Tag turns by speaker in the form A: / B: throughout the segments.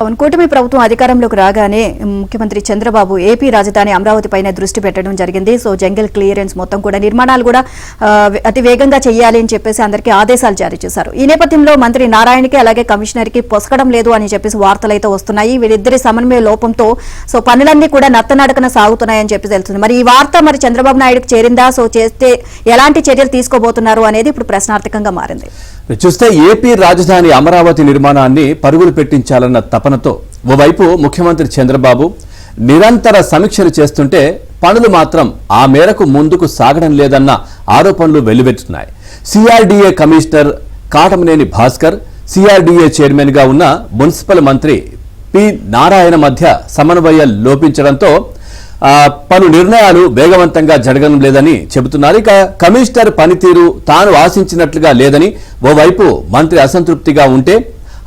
A: కూటమి ప్రభుత్వం అధికారంలోకి రాగానే ముఖ్యమంత్రి చంద్రబాబు ఏపీ రాజధాని అమరావతి పైన దృష్టి పెట్టడం జరిగింది. సో జంగిల్ క్లియరెన్స్ మొత్తం కూడా నిర్మాణాలు కూడా అతి వేగంగా చేయాలి అని చెప్పేసి అందరికీ ఆదేశాలు జారీ చేశారు. ఈ నేపథ్యంలో మంత్రి నారాయణకి అలాగే కమిషనర్కి పొసగడం లేదు అని చెప్పేసి వార్తలు అయితే వస్తున్నాయి. వీరిద్దరి సమన్వయ లోపంతో సో పనులన్నీ కూడా నత్తనడకన సాగుతున్నాయని చెప్పి తెలుస్తుంది. మరి ఈ వార్త మరి చంద్రబాబు నాయుడుకి చేరిందా? సో చేస్తే ఎలాంటి చర్యలు తీసుకోబోతున్నారు అనేది ఇప్పుడు ప్రశ్నార్థకంగా మారింది.
B: చూస్తే ఏపీ రాజధాని అమరావతి నిర్మాణాన్ని పరుగులు పెట్టించాలన్న తపనతో ఓవైపు ముఖ్యమంత్రి చంద్రబాబు నిరంతర సమీక్షలు చేస్తుంటే పనులు మాత్రం ఆ మేరకు ముందుకు సాగడం లేదన్న ఆరోపణలు వెల్లువెత్తుతున్నాయి. CRDA commissioner Katamaneni Bhaskar, CRDA chairman గా ఉన్న మున్సిపల్ మంత్రి పి నారాయణ మధ్య సమన్వయం లోపించడంతో పలు నిర్ణయాలు వేగవంతంగా జరగడం లేదని చెబుతున్నారు. ఇక కమిషనర్ పనితీరు తాను ఆశించినట్లుగా లేదని ఓవైపు మంత్రి అసంతృప్తిగా ఉంటే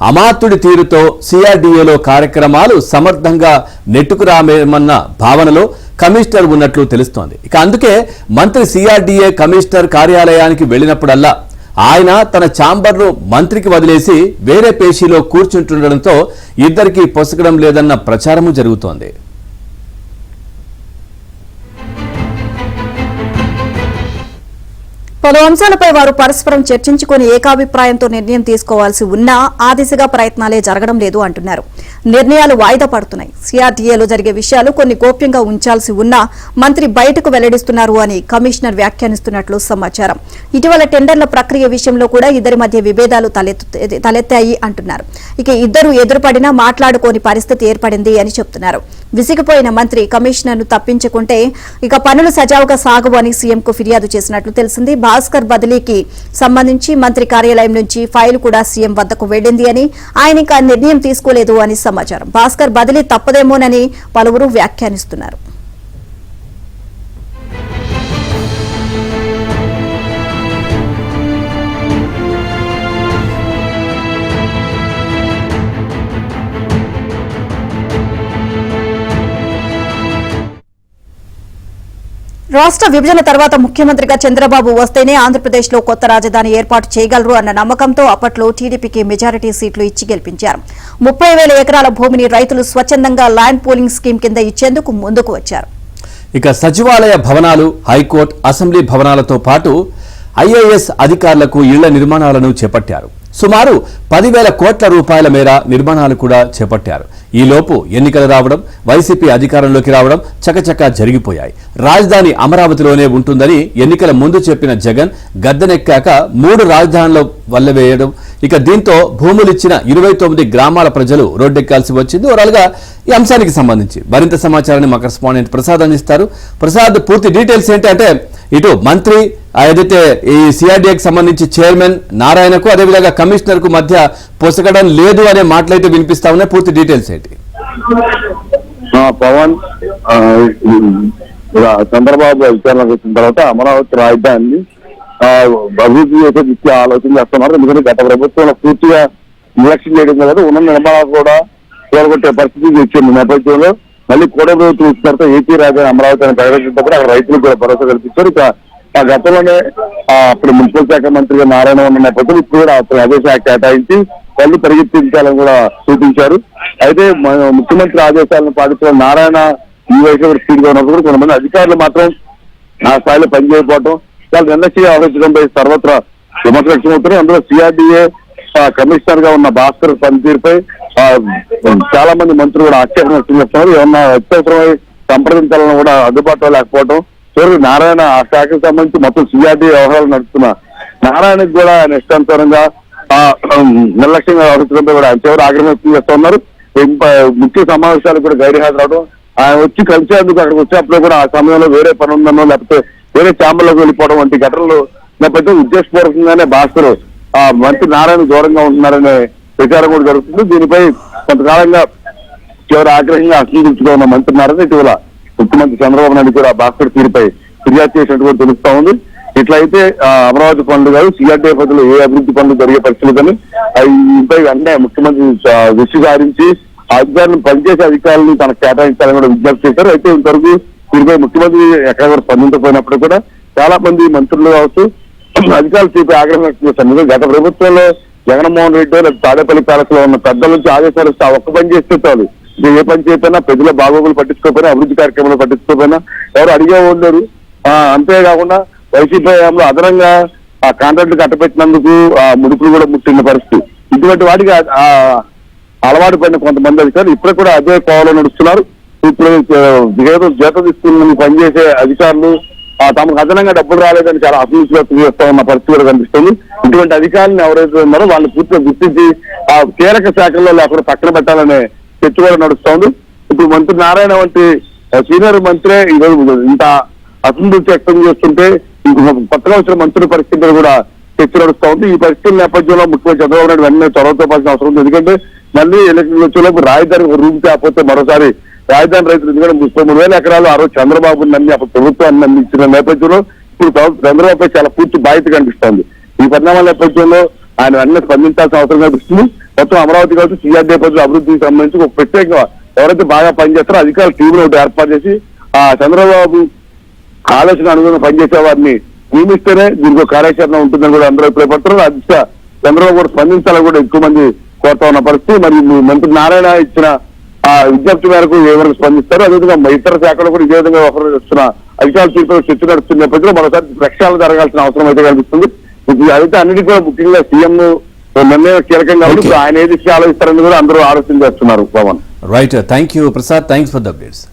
B: అమాత్యుడి తీరుతో సిఆర్డీఏలో కార్యక్రమాలు సమర్థంగా నెట్టుకురామేమన్న భావనలో కమిషనర్ ఉన్నట్లు తెలుస్తోంది. ఇక అందుకే మంత్రి సిఆర్డీఏ కమిషనర్ కార్యాలయానికి వెళ్లినప్పుడల్లా ఆయన తన ఛాంబర్ను మంత్రికి వదిలేసి వేరే పేషీలో కూర్చుంటుండడంతో ఇద్దరికీ పొసగడం లేదన్న ప్రచారము జరుగుతోంది.
A: పలు అంశాలపై వారు పరస్పరం చర్చించుకుని ఏకాభిప్రాయంతో నిర్ణయం తీసుకోవాల్సి ఉన్నా ఆ దిశగా ప్రయత్నాలే జరగడం లేదు అంటున్నారు. నిర్ణయాలు వాయిదా పడుతున్నాయి. సిఆర్డీఏలో జరిగే విషయాలు కొన్ని గోప్యంగా ఉంచాల్సి ఉన్నా మంత్రి బయటకు వెల్లడిస్తున్నారు అని కమిషనర్ వ్యాఖ్యానిస్తున్నట్లు సమాచారం. ఇటీవల టెండర్ల ప్రక్రియ విషయంలో కూడా ఇద్దరి మధ్య విభేదాలు తలెత్తాయి అంటున్నారు. ఇక ఇద్దరు ఎదురుపడినా మాట్లాడుకోని పరిస్థితి ఏర్పడింది అని చెబుతున్నారు. విసిగిపోయిన మంత్రి కమిషనర్ను తప్పించుకుంటే ఇక పనులు సజావుగా సాగవు అని సీఎంకు ఫిర్యాదు చేసినట్లు తెలిసింది. భాస్కర్ బదిలీకి సంబంధించి మంత్రి కార్యాలయం నుంచి ఫైల్ కూడా సీఎం వద్దకు వెళ్లింది అని, ఆయన ఇంకా నిర్ణయం తీసుకోలేదు అని సమాచారం. భాస్కర్ బదిలీ తప్పదేమోనని పలువురు వ్యాఖ్యానిస్తున్నారు. రాష్ట్ర విభజన తర్వాత ముఖ్యమంత్రిగా చంద్రబాబు వస్తేనే ఆంధ్రప్రదేశ్లో కొత్త రాజధాని ఏర్పాటు చేయగలరు అన్న నమ్మకంతో అప్పట్లో టీడీపీకి మెజారిటీ సీట్లు ఇచ్చి గెలిపించారు. 30,000 ఎకరాల భూమిని రైతులు స్వచ్ఛందంగా ల్యాండ్ పూలింగ్ స్కీమ్ కింద ఇచ్చేందుకు ముందుకు వచ్చారు.
B: ఇక సచివాలయ భవనాలు, హైకోర్టు, అసెంబ్లీ భవనాలతో పాటు ఐఏఎస్ అధికారులకు ఇళ్ల నిర్మాణాలను చేపట్టారు. సుమారు 10,000 కోట్ల రూపాయల మేర నిర్మాణాలు కూడా చేపట్టారు. ఈలోపు ఎన్నికలు రావడం, వైసీపీ అధికారంలోకి రావడం చకచకా జరిగిపోయాయి. రాజధాని అమరావతిలోనే ఉంటుందని ఎన్నికల ముందు చెప్పిన జగన్ గద్దెనెక్కాక 3 రాజధానుల వల్లవేయడం, ఇక దీంతో భూములిచ్చిన 29 గ్రామాల ప్రజలు రోడ్డెక్కాల్సి వచ్చింది. ఓవరాల్గా ఈ అంశానికి సంబంధించి మరింత సమాచారాన్ని మా కరెస్పాండెంట్ ప్రసాద్ అందిస్తారు. ప్రసాద్, పూర్తి డీటెయిల్స్ ఏంటంటే ఇటు మంత్రి ఏదైతే ఈ సిఆర్డీఏకి సంబంధించి చైర్మన్ నారాయణకు అదేవిధంగా కమిషనర్ కు మధ్య పొసగడం లేదు అనే మాటలైతే వినిపిస్తా ఉన్నాయి. పూర్తి డీటెయిల్స్ ఏంటి?
C: పవన్ చంద్రబాబు అధికారంలోకి వచ్చిన తర్వాత అమరావతి రాజధానిని అభివృద్ధి చేసే దిశగా ఆలోచన చేస్తున్నారు. ఎందుకంటే గత ప్రభుత్వంలో పూర్తిగా నిర్లక్ష్యం చేయడం కదా ఉన్న నిర్మాణాలు కూడా కూడగొట్టే పరిస్థితి వచ్చింది నేపథ్యంలో మళ్ళీ కూడా ప్రభుత్వం వచ్చిన తర్వాత ఏపీ రాజధాని అమరావతి అని ప్రకటించినప్పుడు అక్కడ రైతులకు కూడా భరోసా కల్పించారు. ఇక ఆ గతంలోనే అప్పుడు మున్సిపల్ శాఖ మంత్రిగా నారాయణ ఉన్న నేపథ్యంలో ఇప్పుడు కూడా అదే శాఖ కేటాయించి పనులు పరిగెత్తించాలని కూడా సూచించారు. అయితే ముఖ్యమంత్రి ఆదేశాలను పాటించిన నారాయణ ఈ వయసు స్పీడ్ గా ఉన్నప్పుడు కూడా కొంతమంది అధికారులు మాత్రం ఆ స్థాయిలో పనిచేయకపోవడం, చాలా నిర్లక్ష్యంగా ఆలోచించడంపై సర్వత్రా విమర్శ వ్యక్తమవుతున్నాయి. అందులో సిఆర్డీఏ కమిషనర్ గా ఉన్న భాస్కర్ పనితీరుపై చాలా మంది మంత్రులు కూడా ఆక్షేపణ వ్యక్తం చేస్తున్నారు. ఏమన్నా అత్యవసరమై సంప్రదించాలని కూడా అందుబాటులో లేకపోవడం, చివరికి నారాయణ ఆ శాఖకు సంబంధించి మొత్తం సిఆర్డీ వ్యవహారాలు నడుస్తున్న నారాయణకు కూడా ఆయన ఇష్టానుసారంగా నిర్లక్ష్యంగా వ్యవహరించడంపై కూడా ఆయన చివరి ఆగ్రహం వ్యక్తం చేస్తున్నారు. ముఖ్య సమావేశాలకు కూడా గైర్హాజరవడం, ఆయన వచ్చి కలిసేందుకు అక్కడికి వచ్చేప్పుడు కూడా ఆ సమయంలో వేరే పని ఉందనో లేకపోతే వేరే ఛాంబర్లోకి వెళ్ళిపోవడం వంటి ఘటనలు నేపథ్యం ఉద్దేశపూర్వకంగానే భాస్కర్ మంత్రి నారాయణ దూరంగా ఉంటున్నారనే ప్రచారం కూడా జరుగుతుంది. దీనిపై కొంతకాలంగా చివరి ఆగ్రహంగా అసంతృప్తిగా ఉన్న మంత్రి నారాయణ ఇటీవల ముఖ్యమంత్రి చంద్రబాబు నాయుడు కూడా భాస్కర్ తీరుపై ఫిర్యాదు చేసినట్టు కూడా తెలుస్తా ఉంది. ఇట్లయితే అమరావతి పనులు కాదు, సిఆర్డీఏ పనులు ఏ అభివృద్ధి పనులు జరిగే పరిస్థితులు కానీ ఇంపై వెంటనే ముఖ్యమంత్రి దృష్టి సారించి అధికారులు పనిచేసే అధికారులను తనకు కేటాయించాలని కూడా విజ్ఞప్తి చేశారు. అయితే ఇంతవరకు దీనిపై ముఖ్యమంత్రి ఎక్కడ కూడా స్పందించకపోయినప్పుడు కూడా చాలా మంది మంత్రులు కావచ్చు అధికారులు చూపే ఆగ్రహం వ్యక్తం చేశారు. గత ప్రభుత్వంలో జగన్మోహన్ రెడ్డి లేదా తాడేపల్లి ప్యాలెస్ లో ఉన్న పెద్దల నుంచి ఆదేశాలు ఇస్తే ఆ ఒక్క పని చేస్తే చాలు. ఇది ఏ పని చేయకపోయినా ప్రజల బాగోగులు పట్టించుకోకపోయినా అభివృద్ధి కార్యక్రమాలు పట్టించుకోకపోయినా ఎవరు అడిగే ఉండరు. అంతేకాకుండా వైసీపీ హయాంలో అదనంగా ఆ కాంట్రాక్ట్ కట్టబెట్టినందుకు ఆ ముడుపులు కూడా ముట్టిన పరిస్థితి. ఇటువంటి వాటికి అలవాటు పడిన కొంతమంది అధికారులు ఇప్పుడు కూడా అదే కోవలో నడుస్తున్నారు. ఇప్పుడు జీతం తీసుకుని పనిచేసే అధికారులు తమకు అదనంగా డబ్బులు రాలేదని చాలా అసంతృప్తి వ్యక్తం చేస్తా ఉన్న పరిస్థితి కూడా కనిపిస్తుంది. ఇటువంటి అధికారులను ఎవరైతే ఉన్నారో వాళ్ళు పూర్తిగా గుర్తించి ఆ కీలక శాఖల్లో లేకుండా పక్కన పెట్టాలనే చర్చ కూడా నడుస్తోంది. ఇప్పుడు మంత్రి నారాయణ వంటి సీనియర్ మంత్రే ఈరోజు ఇంత అసంతృప్తి వ్యక్తం చేస్తుంటే కొత్తగా వచ్చిన మంత్రుల పరిస్థితులు కూడా చర్చ నడుస్తూ ఉంది. ఈ పరిస్థితుల నేపథ్యంలో ముఖ్యమంత్రి చంద్రబాబు నాయుడు వెంటనే చొరవ చూపాల్సిన అవసరం ఉంది. ఎందుకంటే మళ్ళీ ఎలక్షన్ వచ్చేలోపు రాజధాని ఒక రూమ్ కాకపోతే మరోసారి రాజధాని రైతులు ఎందుకంటే 33,000 ఎకరాలు ఆ రోజు చంద్రబాబు నమ్మి అప్పుడు ప్రభుత్వాన్ని నమ్మించిన నేపథ్యంలో ఇప్పుడు చంద్రబాబుపై చాలా పూర్తి బాధ్యత కనిపిస్తోంది. ఈ పరిణామాల నేపథ్యంలో ఆయన వెంటనే స్పందించాల్సిన అవసరం కనిపిస్తుంది. మొత్తం అమరావతి కావచ్చు సిఆర్డీఏ పద్ధతుల అభివృద్ధికి సంబంధించి ఒక ప్రత్యేకంగా ఎవరైతే బాగా పనిచేస్తారో అధికారుల టీంలో ఒకటి ఏర్పాటు చేసి ఆ చంద్రబాబు ఆలోచన అనుగుణంగా పనిచేసే వారిని నియమిస్తేనే దీనికి కార్యాచరణ ఉంటుందని కూడా అందరూ అభిప్రాయపడుతున్నారు. అది చంద్రబాబు కూడా స్పందించాలని కూడా ఎక్కువ మంది కోరుతా ఉన్న పరిస్థితి. మరి మంత్రి నారాయణ ఇచ్చిన ఆ విజ్ఞప్తి మేరకు ఎవరికి స్పందిస్తారు, అదేవిధంగా ఇతర శాఖలు కూడా ఇదే విధంగా ఒకరు ఇస్తున్న అధికారుల తీరుతో చర్చ నడుస్తున్న నేపథ్యంలో మరోసారి ప్రక్షాళన జరగాల్సిన అవసరం అయితే కనిపిస్తుంది. అయితే అన్నిటికీ కూడా ముఖ్యంగా సీఎం నిర్ణయం కీలకంగా ఉంది. ఆయన ఏది ఆలోచిస్తారని కూడా అందరూ ఆలోచన చేస్తున్నారు. Pawan
B: right, thank you Prasad, thanks for the updates.